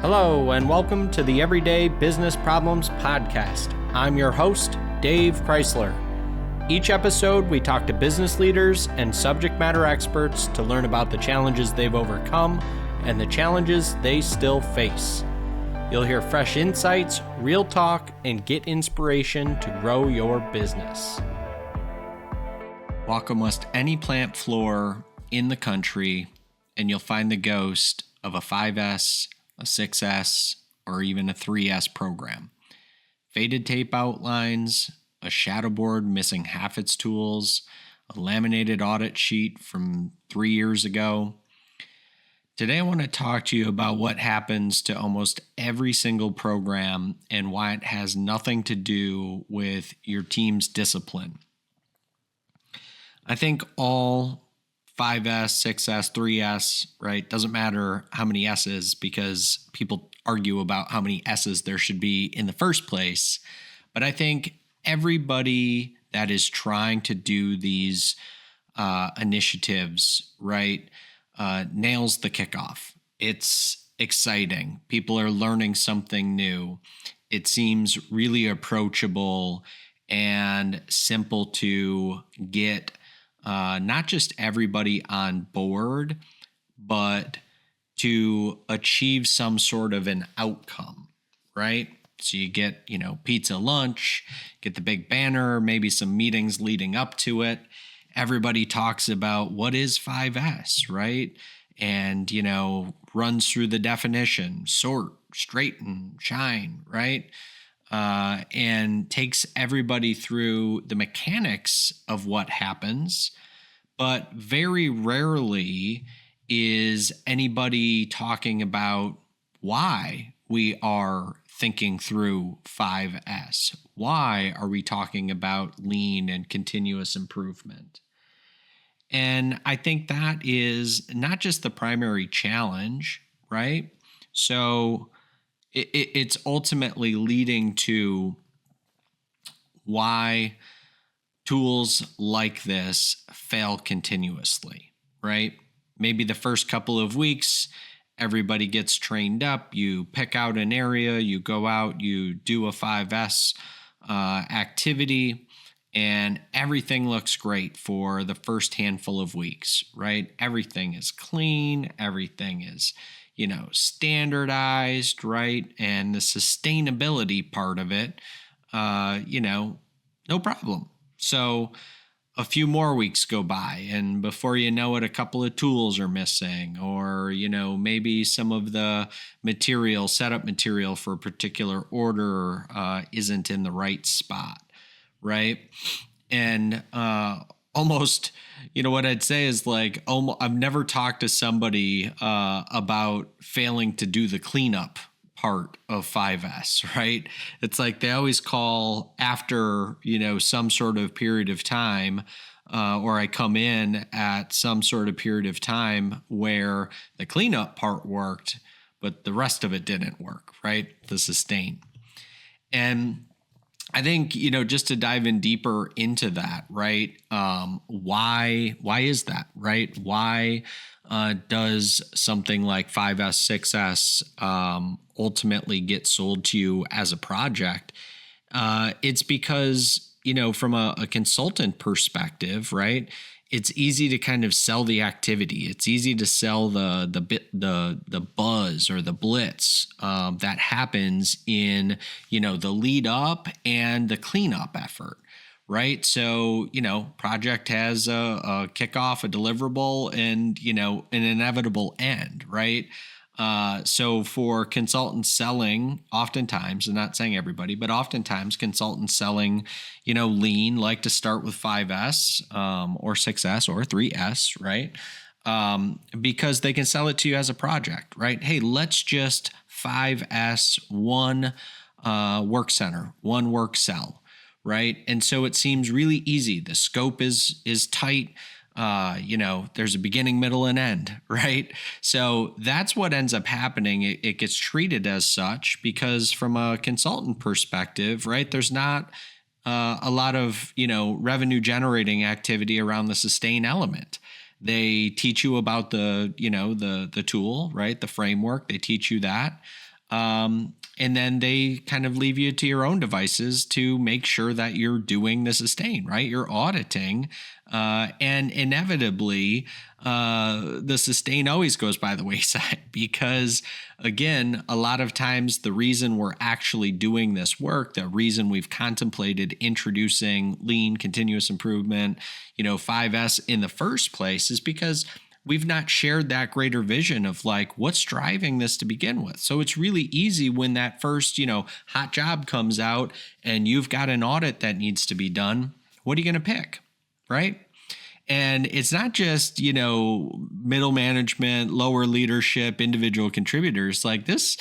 Hello, and welcome to the Everyday Business Problems Podcast. I'm your host, Dave Crysler. Each episode, we talk to business leaders and subject matter experts to learn about the challenges they've overcome and the challenges they still face. You'll hear fresh insights, real talk, and get inspiration to grow your business. Walk almost any plant floor in the country, and you'll find the ghost of a 5S, a 6S, or even a 3S program. Faded tape outlines, a shadow board missing half its tools, a laminated audit sheet from 3 years ago. Today I want to talk to you about what happens to almost every single program and why it has nothing to do with your team's discipline. I think all 5S, 6S, 3S, right? Doesn't matter how many S's because people argue about how many S's there should be in the first place. But I think everybody that is trying to do these initiatives, right, nails the kickoff. It's exciting. People are learning something new. It seems really approachable and simple to get not just everybody on board, but to achieve some sort of an outcome, right? So you get, pizza lunch, get the big banner, maybe some meetings leading up to it. Everybody talks about what is 5S, right? And, runs through the definition, sort, straighten, shine, right? And takes everybody through the mechanics of what happens, but very rarely is anybody talking about why we are thinking through 5S. Why are we talking about lean and continuous improvement? And I think that is not just the primary challenge, right? So it's ultimately leading to why tools like this fail continuously, right? Maybe the first couple of weeks, everybody gets trained up, you pick out an area, you go out, you do a 5S activity, and everything looks great for the first handful of weeks, right? Everything is clean, everything is standardized, right? And the sustainability part of it, no problem. So a few more weeks go by, and before you know it, a couple of tools are missing, or, maybe some of the material, setup material for a particular order isn't in the right spot, right? And almost, what I'd say is like, I've never talked to somebody about failing to do the cleanup part of 5S, right? It's like they always call after, some sort of period of time, or I come in at some sort of period of time where the cleanup part worked, but the rest of it didn't work, right? The sustain. And I think, just to dive in deeper into that, right? Why is that, right? Why does something like 5S, 6S ultimately get sold to you as a project? It's because, from a consultant perspective, right? It's easy to kind of sell the activity. It's easy to sell the buzz or the blitz that happens in the lead up and the cleanup effort, right? So project has a kickoff, a deliverable, and an inevitable end, right? So for consultants selling, oftentimes, I'm not saying everybody, but oftentimes consultants selling, lean like to start with 5S or 6S or 3S, right? Because they can sell it to you as a project, right? Hey, let's just 5S one work center, one work cell, right? And so it seems really easy. The scope is tight. There's a beginning, middle, and end, right? So that's what ends up happening. It gets treated as such because from a consultant perspective, right, there's not a lot of, revenue generating activity around the sustain element. They teach you about the tool, right? The framework, they teach you that. And then they kind of leave you to your own devices to make sure that you're doing the sustain, right? You're auditing. And inevitably, the sustain always goes by the wayside because, again, a lot of times the reason we're actually doing this work, the reason we've contemplated introducing lean, continuous improvement, 5S in the first place is because we've not shared that greater vision of like what's driving this to begin with. So it's really easy when that first, hot job comes out and you've got an audit that needs to be done. What are you going to pick? Right? And it's not just, middle management, lower leadership, individual contributors like this,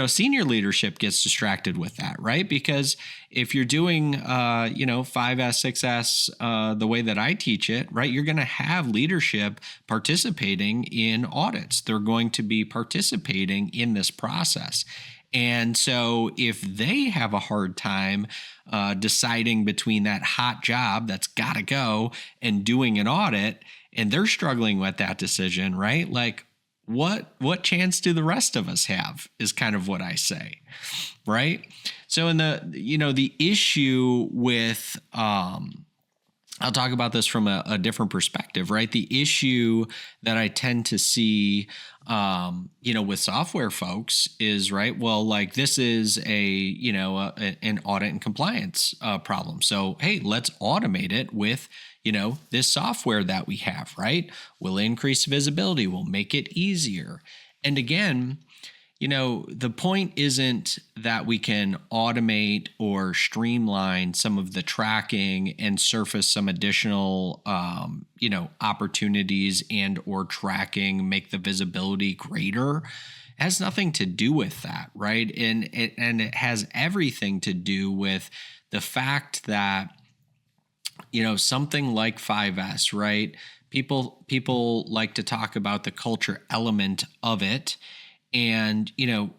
senior leadership gets distracted with that, right? Because if you're doing, 5S, 6S, the way that I teach it, right, you're going to have leadership participating in audits. They're going to be participating in this process. And so if they have a hard time deciding between that hot job that's got to go and doing an audit, and they're struggling with that decision, right? Like what chance do the rest of us have is kind of what I say, right? So in the issue with I'll talk about this from a different perspective, right? The issue that I tend to see, with software folks is, right, well, like this is an audit and compliance problem. So, hey, let's automate it with, this software that we have, right? We'll increase visibility. We'll make it easier. And again, the point isn't that we can automate or streamline some of the tracking and surface some additional, opportunities and or tracking, make the visibility greater. It has nothing to do with that, right? And it has everything to do with the fact that, something like 5S, right? People like to talk about the culture element of it. And,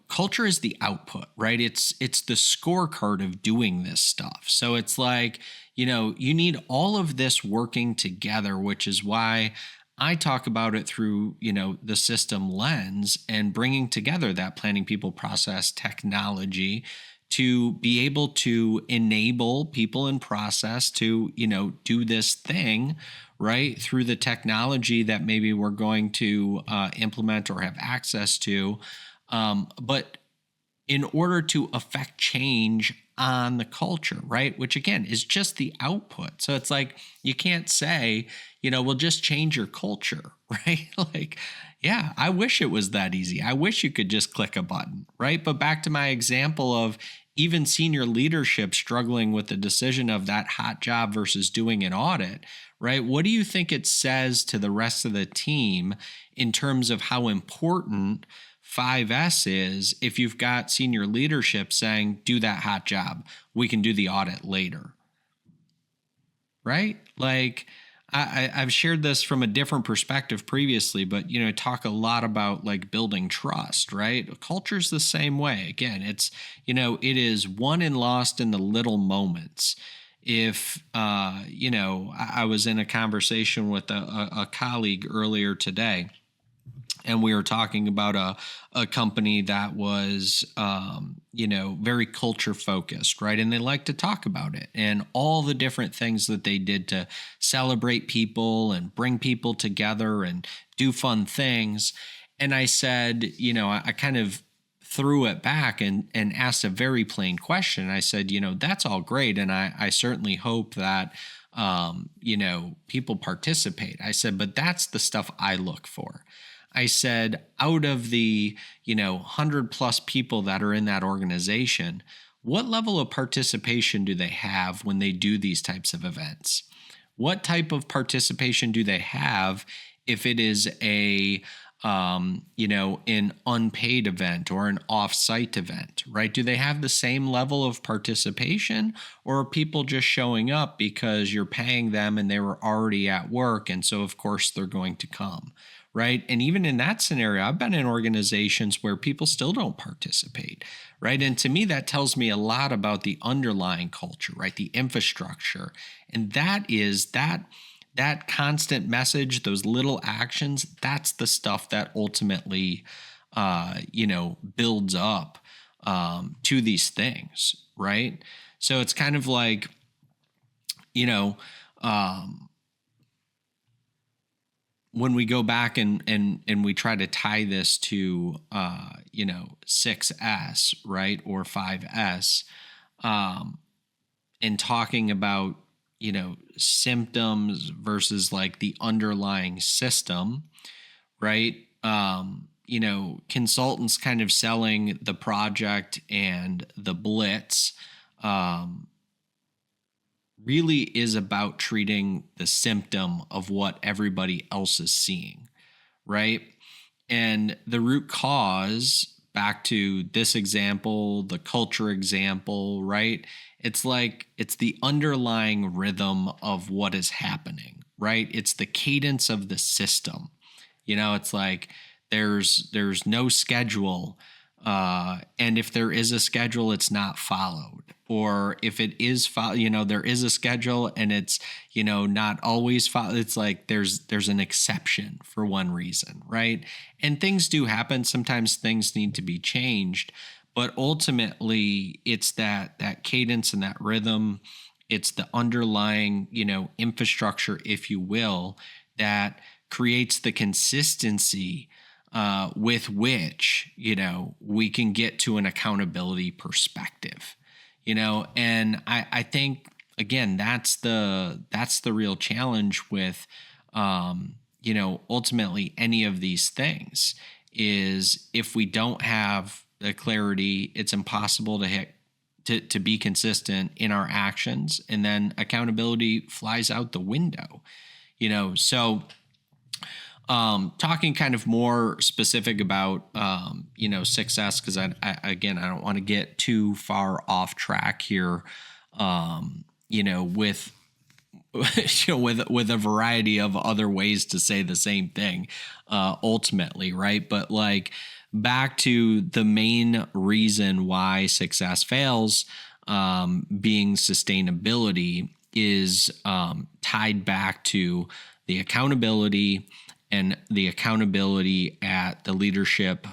culture is the output, right? It's the scorecard of doing this stuff. So it's like, you need all of this working together, which is why I talk about it through, the system lens and bringing together that planning, people, process, technology to be able to enable people and process to, do this thing, right, through the technology that maybe we're going to implement or have access to. But in order to affect change on the culture, right, which again is just the output. So it's like you can't say, we'll just change your culture, right? Like, yeah, I wish it was that easy. I wish you could just click a button, right? But back to my example of even senior leadership struggling with the decision of that hot job versus doing an audit, right? What do you think it says to the rest of the team in terms of how important 5S is if you've got senior leadership saying, do that hot job, we can do the audit later, right? Like I've shared this from a different perspective previously, but, talk a lot about like building trust, right? Culture's the same way. Again, it's, it is won and lost in the little moments. If, I was in a conversation with a colleague earlier today, and we were talking about a company that was, very culture focused, right? And they like to talk about it and all the different things that they did to celebrate people and bring people together and do fun things. And I said, I kind of threw it back and asked a very plain question. I said, that's all great. And I certainly hope that, people participate. I said, but that's the stuff I look for. I said, out of the, 100 plus people that are in that organization, what level of participation do they have when they do these types of events? What type of participation do they have if it is an unpaid event or an off-site event, right? Do they have the same level of participation, or are people just showing up because you're paying them and they were already at work, and so of course they're going to come? Right. And even in that scenario, I've been in organizations where people still don't participate. Right. And to me, that tells me a lot about the underlying culture, right? The infrastructure. And that is that constant message, those little actions, that's the stuff that ultimately, builds up to these things, right? So it's kind of like, you know, when we go back and we try to tie this to 6S, right, or 5S, and talking about symptoms versus like the underlying system, right? Consultants kind of selling the project and the blitz really is about treating the symptom of what everybody else is seeing, right? And the root cause, back to this example, the culture example, right? It's like it's the underlying rhythm of what is happening, right? It's the cadence of the system. It's like there's no schedule, and if there is a schedule, it's not followed. Or if it is there is a schedule and it's not always followed. It's like there's an exception for one reason, right? And things do happen. Sometimes things need to be changed, but ultimately it's that cadence and that rhythm. It's the underlying infrastructure, if you will, that creates the consistency with which we can get to an accountability perspective. And I think again that's the real challenge with ultimately any of these things is if we don't have the clarity, it's impossible to be consistent in our actions, and then accountability flies out the window. So talking kind of more specific about, success, because I don't want to get too far off track here, with with a variety of other ways to say the same thing, ultimately, right? But like back to the main reason why success fails, being sustainability, is tied back to the accountability and the accountability at the leadership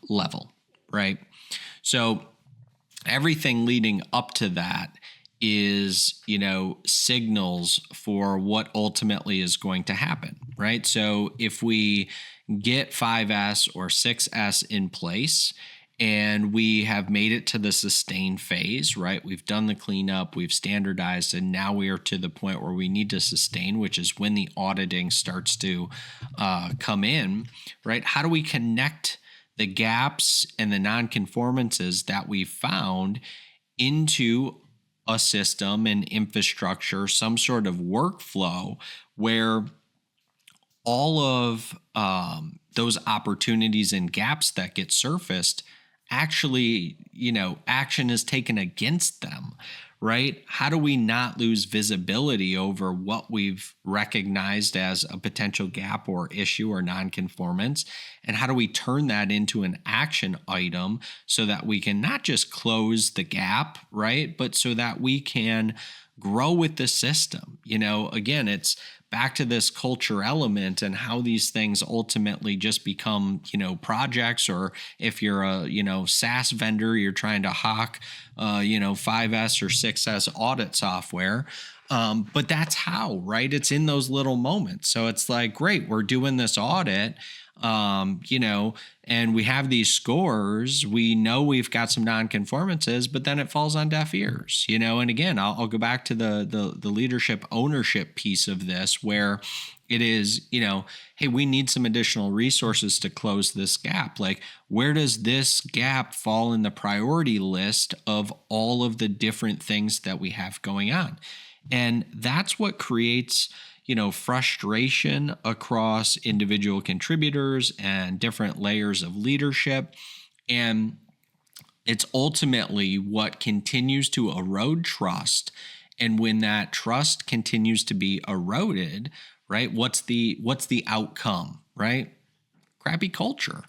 level, right? So everything leading up to that is, signals for what ultimately is going to happen, right? So if we get 5S or 6S in place and we have made it to the sustain phase, right? We've done the cleanup, we've standardized, and now we are to the point where we need to sustain, which is when the auditing starts to come in, right? How do we connect the gaps and the nonconformances that we've found into a system and infrastructure, some sort of workflow where all of those opportunities and gaps that get surfaced actually, action is taken against them, right? How do we not lose visibility over what we've recognized as a potential gap or issue or nonconformance? And how do we turn that into an action item so that we can not just close the gap, right? But so that we can grow with the system. Again, it's back to this culture element and how these things ultimately just become, projects, or if you're a, SaaS vendor, you're trying to hawk, 5S or 6S audit software. But that's how, right? It's in those little moments. So it's like, great, we're doing this audit, and we have these scores. We know we've got some nonconformances, but then it falls on deaf ears, and again, I'll go back to the leadership ownership piece of this, where it is, hey, we need some additional resources to close this gap. Like, where does this gap fall in the priority list of all of the different things that we have going on? And that's what creates frustration across individual contributors and different layers of leadership. And it's ultimately what continues to erode trust. And when that trust continues to be eroded, right, what's the outcome, right? Crappy culture.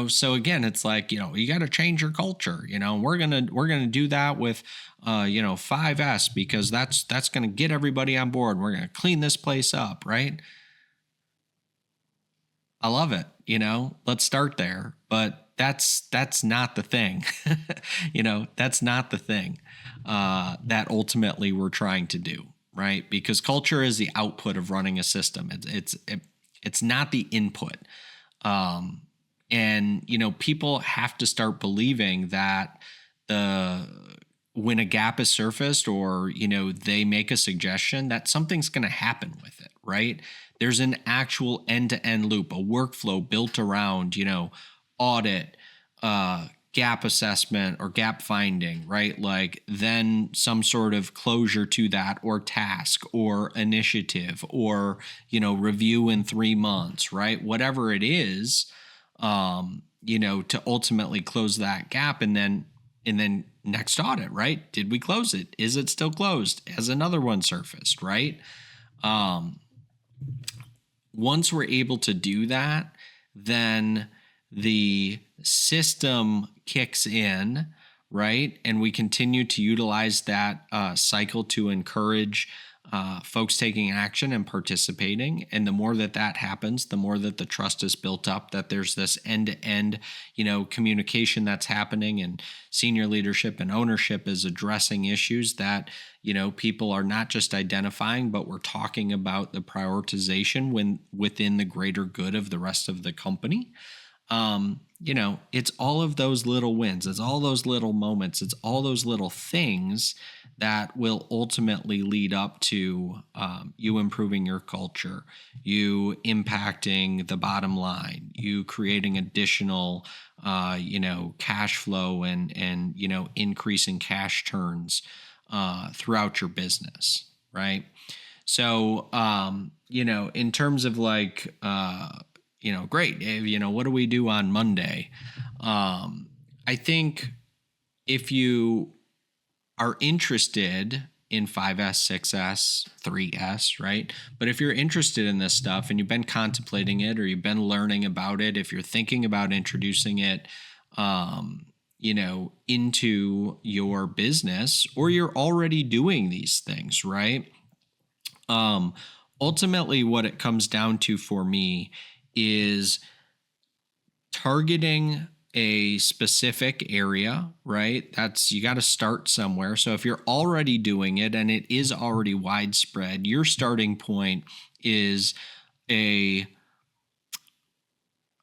So again, it's like, you got to change your culture, we're going to do that with, 5S, because that's going to get everybody on board. We're going to clean this place up. Right. I love it. Let's start there. But that's not the thing. That's not the thing that ultimately we're trying to do, right? Because culture is the output of running a system. It's not the input. And people have to start believing that when a gap is surfaced, or they make a suggestion, that something's going to happen with it, right? There's an actual end-to-end loop, a workflow built around audit, gap assessment or gap finding, right? Like then some sort of closure to that, or task or initiative, or review in 3 months, right? Whatever it is, to ultimately close that gap, and then next audit, right? Did we close it? Is it still closed? Has another one surfaced, right? Once we're able to do that, then the system kicks in, right? And we continue to utilize that cycle to encourage folks taking action and participating. And the more that happens, the more that the trust is built up, that there's this end-to-end, communication that's happening, and senior leadership and ownership is addressing issues that, people are not just identifying, but we're talking about the prioritization within the greater good of the rest of the company. It's all of those little wins. It's all those little moments. It's all those little things that will ultimately lead up to you improving your culture, you impacting the bottom line, you creating additional, cash flow and increasing cash turns throughout your business, right? So, in terms of like, great, Dave, what do we do on Monday? I think if you are interested in 5S, 6S, 3S, right? But if you're interested in this stuff and you've been contemplating it, or you've been learning about it, if you're thinking about introducing it, into your business, or you're already doing these things, right? Ultimately, what it comes down to for me is targeting a specific area, right? You got to start somewhere. So if you're already doing it and it is already widespread, your starting point is a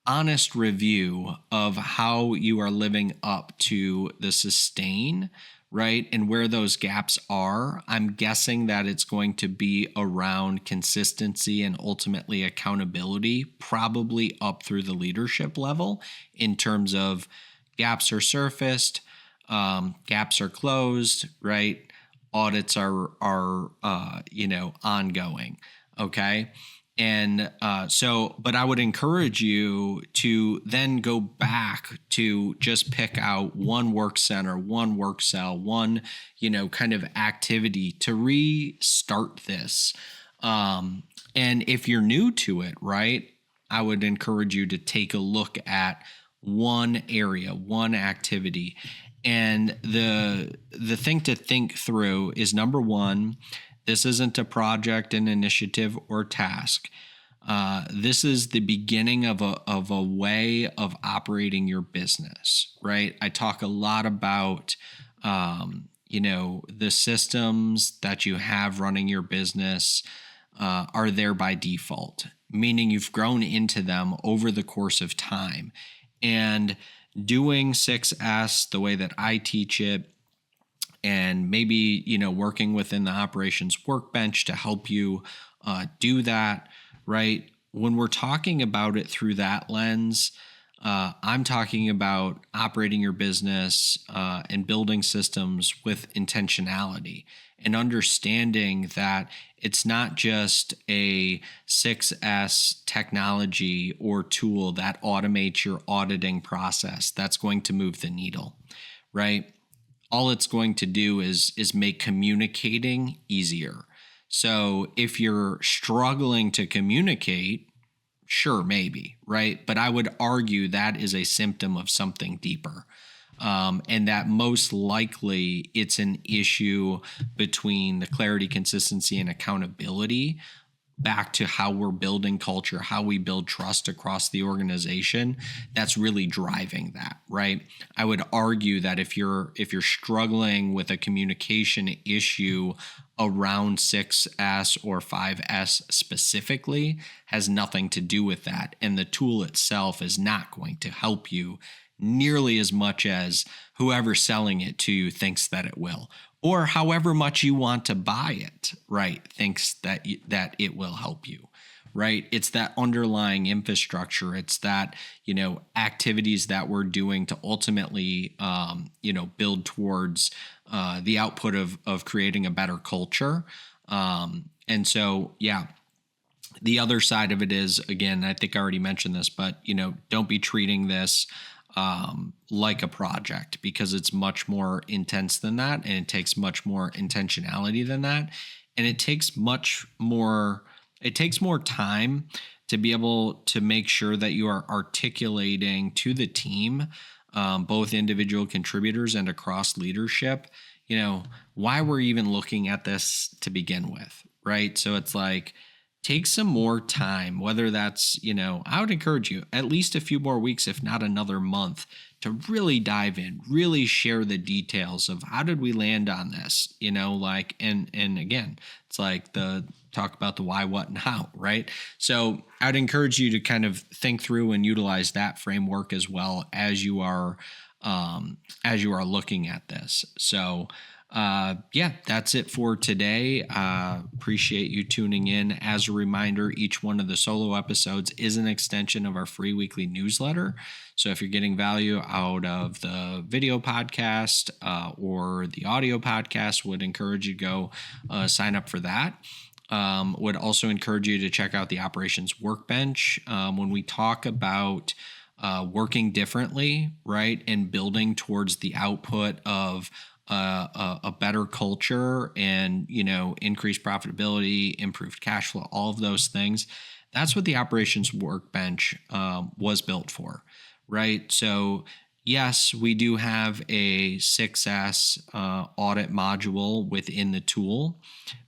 honest review of how you are living up to the sustain, right? And where those gaps are. I'm guessing that it's going to be around consistency and ultimately accountability, probably up through the leadership level, in terms of gaps are surfaced, gaps are closed, right? Audits are ongoing. Okay. And but I would encourage you to then go back to just pick out one work center, one work cell, one, kind of activity to restart this. And if you're new to it, right, I would encourage you to take a look at one area, one activity. And the thing to think through is, number one, this isn't a project, an initiative, or task. This is the beginning of a way of operating your business, right? I talk a lot about, the systems that you have running your business are there by default, meaning you've grown into them over the course of time. And doing 6S the way that I teach it, and maybe, working within the operations workbench to help you do that, right? When we're talking about it through that lens, I'm talking about operating your business and building systems with intentionality, and understanding that it's not just a 6S technology or tool that automates your auditing process that's going to move the needle, right? All it's going to do is make communicating easier. So if you're struggling to communicate, sure, maybe, right? But I would argue that is a symptom of something deeper. And that most likely it's an issue between the clarity, consistency, and accountability back to how we're building culture, how we build trust across the organization, that's really driving that, right? I would argue that if you're struggling with a communication issue around 6S or 5S specifically, has nothing to do with that. And the tool itself is not going to help you nearly as much as whoever's selling it to you thinks that it will, or however much you want to buy it, right, thinks that it will help you, right? It's that underlying infrastructure. It's that, activities that we're doing to ultimately, build towards the output of creating a better culture. And so, yeah. The other side of it is, again, I think I already mentioned this, but, don't be treating this like a project, because it's much more intense than that, and it takes much more intentionality than that, and it takes more time to be able to make sure that you are articulating to the team, both individual contributors and across leadership, why we're even looking at this to begin with, right? So it's like, take some more time, whether that's, I would encourage you at least a few more weeks, if not another month, to really dive in, really share the details of how did we land on this, and again, it's like talk about the why, what, and how, right? So I'd encourage you to kind of think through and utilize that framework as well as you are looking at this. So that's it for today. Appreciate you tuning in. As a reminder, each one of the solo episodes is an extension of our free weekly newsletter. So if you're getting value out of the video podcast or the audio podcast, would encourage you to go sign up for that. Would also encourage you to check out the operations workbench. When we talk about working differently, right, and building towards the output of a better culture and, increased profitability, improved cash flow, all of those things. That's what the operations workbench was built for, right? So yes, we do have a 6S audit module within the tool,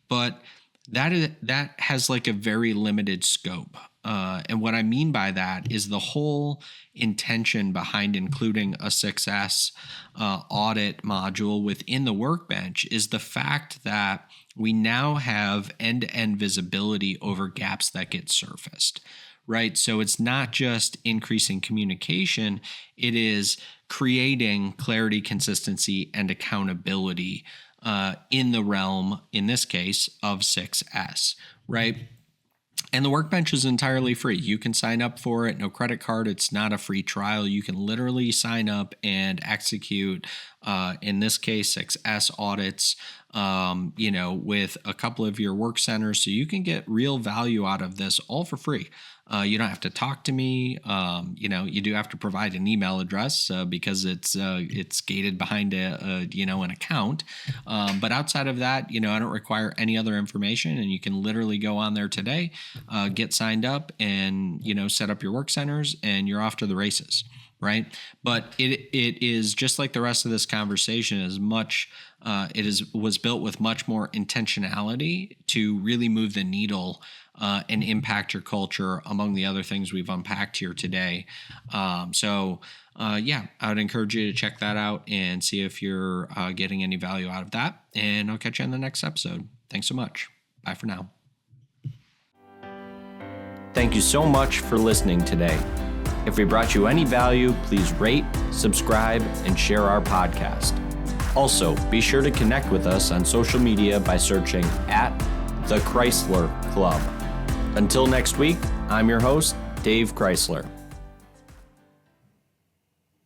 but that has like a very limited scope. And what I mean by that is the whole intention behind including a 6S audit module within the workbench is the fact that we now have end-to-end visibility over gaps that get surfaced, right? So it's not just increasing communication, it is creating clarity, consistency, and accountability in the realm, in this case, of 6S, right? And the workbench is entirely free. You can sign up for it, no credit card. It's not a free trial. You can literally sign up and execute, in this case, 6S audits, with a couple of your work centers. So you can get real value out of this all for free. You don't have to talk to me. You do have to provide an email address because it's gated behind an account. But outside of that, I don't require any other information, and you can literally go on there today, get signed up, and set up your work centers, and you're off to the races. Right. But it is just like the rest of this conversation as much. Was built with much more intentionality to really move the needle and impact your culture, among the other things we've unpacked here today. I would encourage you to check that out and see if you're getting any value out of that. And I'll catch you on the next episode. Thanks so much. Bye for now. Thank you so much for listening today. If we brought you any value, please rate, subscribe, and share our podcast. Also, be sure to connect with us on social media by searching @The Crysler Club. Until next week, I'm your host, Dave Crysler.